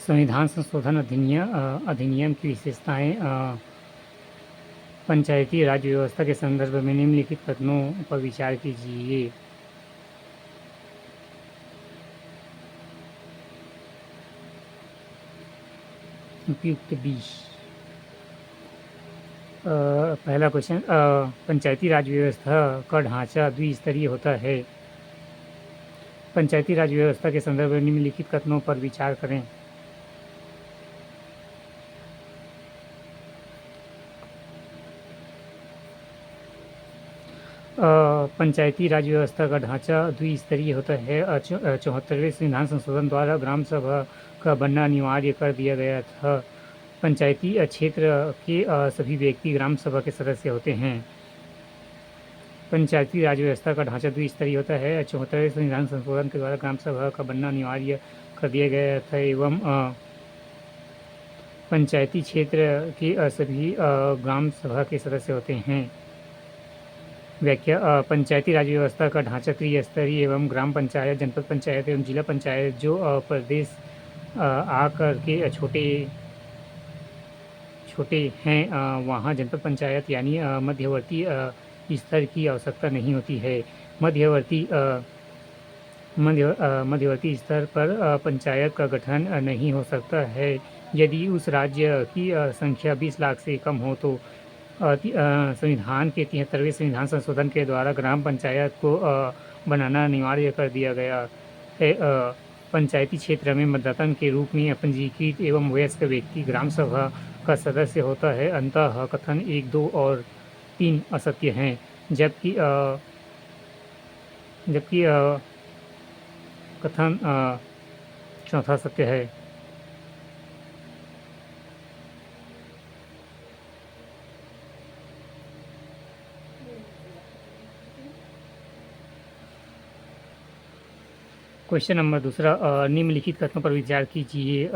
संविधान संशोधन अधिनियम की विशेषताएं। पंचायती राज व्यवस्था के संदर्भ में निम्नलिखित कथनों पर विचार कीजिए। उपयुक्त 20। पहला क्वेश्चन, पंचायती राज व्यवस्था का ढांचा द्विस्तरीय होता है। पंचायती राज व्यवस्था के संदर्भ में निम्नलिखित कथनों पर विचार करें। पंचायती राज व्यवस्था का ढांचा द्विस्तरीय होता है। 74वें संविधान संशोधन द्वारा ग्राम सभा का बनना अनिवार्य कर दिया गया था। पंचायती क्षेत्र के सभी व्यक्ति ग्राम सभा के सदस्य होते हैं। पंचायती राज व्यवस्था का ढांचा द्विस्तरीय होता है। 74वें संविधान संशोधन के द्वारा ग्राम सभा का बनना अनिवार्य कर दिया गया था एवं पंचायती क्षेत्र के सभी ग्राम सभा के सदस्य होते हैं। व्याख्या। पंचायती राज व्यवस्था का ढांचा त्रिस्तरीय एवं ग्राम पंचायत, जनपद पंचायत एवं जिला पंचायत जो प्रदेश आकर के छोटे हैं वहाँ जनपद पंचायत यानी मध्यवर्ती स्तर की आवश्यकता नहीं होती है। मध्यवर्ती स्तर पर पंचायत का गठन नहीं हो सकता है यदि उस राज्य की संख्या 20 लाख से कम हो तो संविधान के 73वें संविधान संशोधन के द्वारा ग्राम पंचायत को बनाना अनिवार्य कर दिया गया है। पंचायती क्षेत्र में मतदाता के रूप में पंजीकृत एवं वयस्क व्यक्ति ग्राम सभा का सदस्य होता है। अंततः कथन 1, 2 और 3 असत्य हैं, जबकि कथन चौथा सत्य है। क्वेश्चन नंबर 2, निम्नलिखित कथनों पर विचार कीजिए।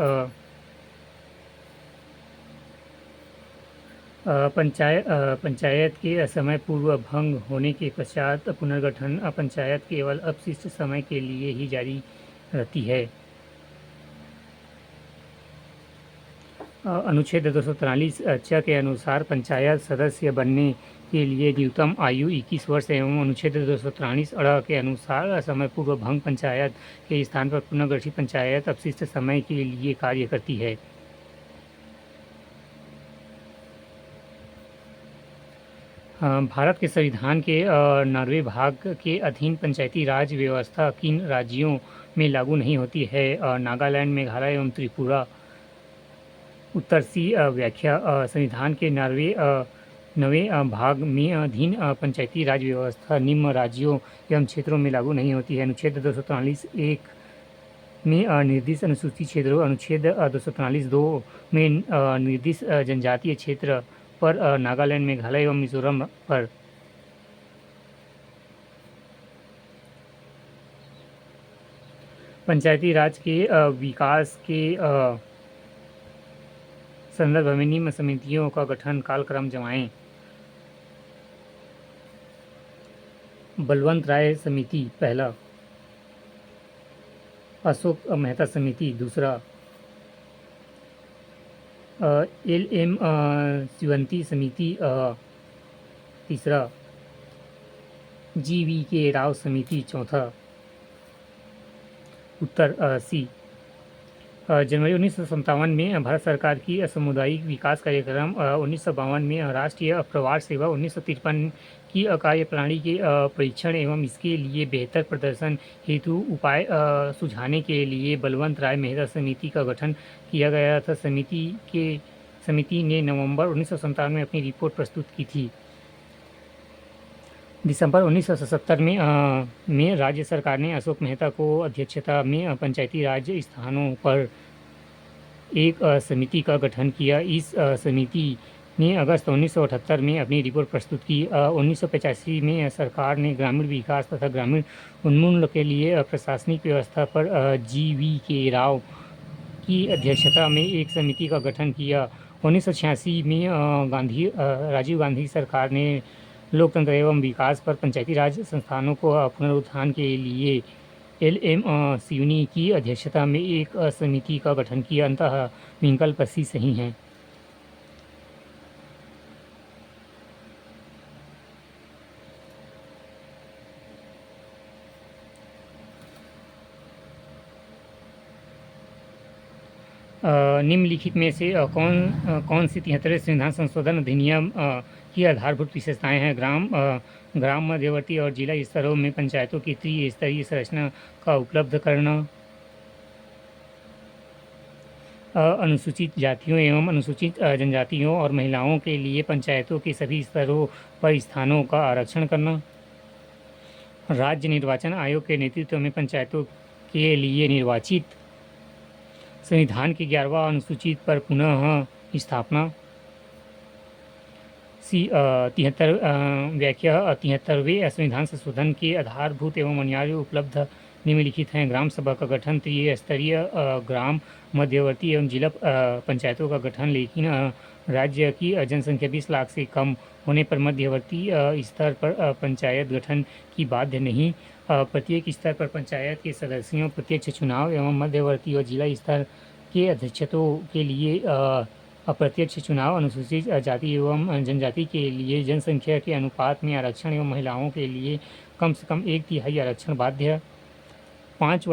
पंचायत के समय पूर्व भंग होने के पश्चात पुनर्गठन पंचायत केवल अपशिष्ट समय के लिए ही जारी रहती है। अनुच्छेद 243 च के अनुसार पंचायत सदस्य बनने के लिए न्यूनतम आयु 21 वर्ष एवं अनुच्छेद 243 अ के अनुसार समय पूर्व भंग पंचायत के स्थान पर पुनर्गठित पंचायत अपशिष्ट समय के लिए कार्य करती है। भारत के संविधान के 9वें भाग के अधीन पंचायती राज व्यवस्था किन राज्यों में लागू नहीं होती है? नागालैंड, मेघालय एवं त्रिपुरा। उत्तर सी। व्याख्या। संविधान के 9वें भाग में अधीन पंचायती राज व्यवस्था निम्न राज्यों एवं क्षेत्रों में लागू नहीं होती है। अनुच्छेद 243(1) में निर्दिष्ट अनुसूचित क्षेत्रों, अनुच्छेद 243(2) में निर्दिष्ट जनजातीय क्षेत्र पर, नागालैंड, मेघालय एवं मिजोरम पर। पंचायती राज के विकास के संदर्भ में निम्न समितियों का गठन कालक्रम जमाएं। बलवंत राय समिति पहला, अशोक मेहता समिति दूसरा, LM शिवंती समिति तीसरा, GVK राव समिति चौथा। उत्तर सी। जनवरी 1957 में भारत सरकार की सामुदायिक विकास कार्यक्रम, 1952 में राष्ट्रीय प्रवार सेवा, 1953 की कार्यप्रणाली के परीक्षण एवं इसके लिए बेहतर प्रदर्शन हेतु उपाय सुझाने के लिए बलवंत राय मेहता समिति का गठन किया गया था। समिति ने नवंबर 1957 में अपनी रिपोर्ट प्रस्तुत की थी। दिसंबर 1977 में राज्य सरकार ने अशोक मेहता को अध्यक्षता में पंचायती राज स्थानों पर एक समिति का गठन किया। इस समिति ने अगस्त 1978 में अपनी रिपोर्ट प्रस्तुत की। 1985 में सरकार ने ग्रामीण विकास तथा ग्रामीण उन्मूलन के लिए प्रशासनिक व्यवस्था पर GVK राव की अध्यक्षता में एक समिति का गठन किया। 1986 में राजीव गांधी सरकार ने लोकतंत्र एवं विकास पर पंचायती राज संस्थानों को पुनरुत्थान के लिए LM सिवनी की अध्यक्षता में एक समिति का गठन किया। अंततः विकल्प सी सही है। निम्नलिखित में से कौन सी 73वें संविधान संशोधन अधिनियम की आधारभूत विशेषताएं हैं? ग्राम मध्यवर्ती और जिला स्तरों में पंचायतों की त्रिस्तरीय संरचना का उपलब्ध करना, अनुसूचित जातियों एवं अनुसूचित जनजातियों और महिलाओं के लिए पंचायतों के सभी स्तरों पर स्थानों का आरक्षण करना, राज्य निर्वाचन आयोग के नेतृत्व में पंचायतों के लिए निर्वाचित संविधान के 11वां अनुसूचित पर पुनः स्थापना, व्याख्या 73वें संविधान संशोधन के आधारभूत एवं अनिवार्य उपलब्ध निम्नलिखित हैं। ग्राम सभा का गठन, त्रिस्तरीय ग्राम मध्यवर्ती एवं जिला पंचायतों का गठन, लेकिन राज्य की जनसंख्या 20 लाख से कम होने पर मध्यवर्ती स्तर पर पंचायत गठन की बाध्य नहीं। प्रत्येक स्तर पर पंचायत के सदस्यों प्रत्यक्ष चुनाव एवं मध्यवर्ती और जिला स्तर के अध्यक्षों के लिए अप्रत्यक्ष चुनाव, अनुसूचित जाति एवं जनजाति के लिए जनसंख्या के अनुपात में आरक्षण एवं महिलाओं के लिए कम से कम 1/3 आरक्षण बाध्य। 5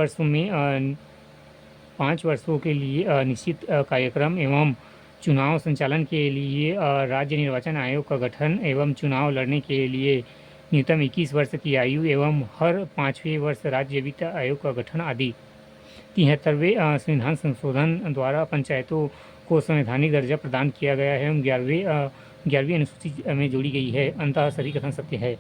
वर्षों के लिए निश्चित कार्यक्रम एवं चुनाव संचालन के लिए राज्य निर्वाचन आयोग का गठन एवं चुनाव लड़ने के लिए न्यूनतम 21 वर्ष की आयु एवं हर 5वें वर्ष राज्य वित्त आयोग का गठन आदि। 73वें संविधान संशोधन द्वारा पंचायतों को संवैधानिक दर्जा प्रदान किया गया है एवं 11वीं अनुसूची में जोड़ी गई है। अंततः सभी कथन सत्य है।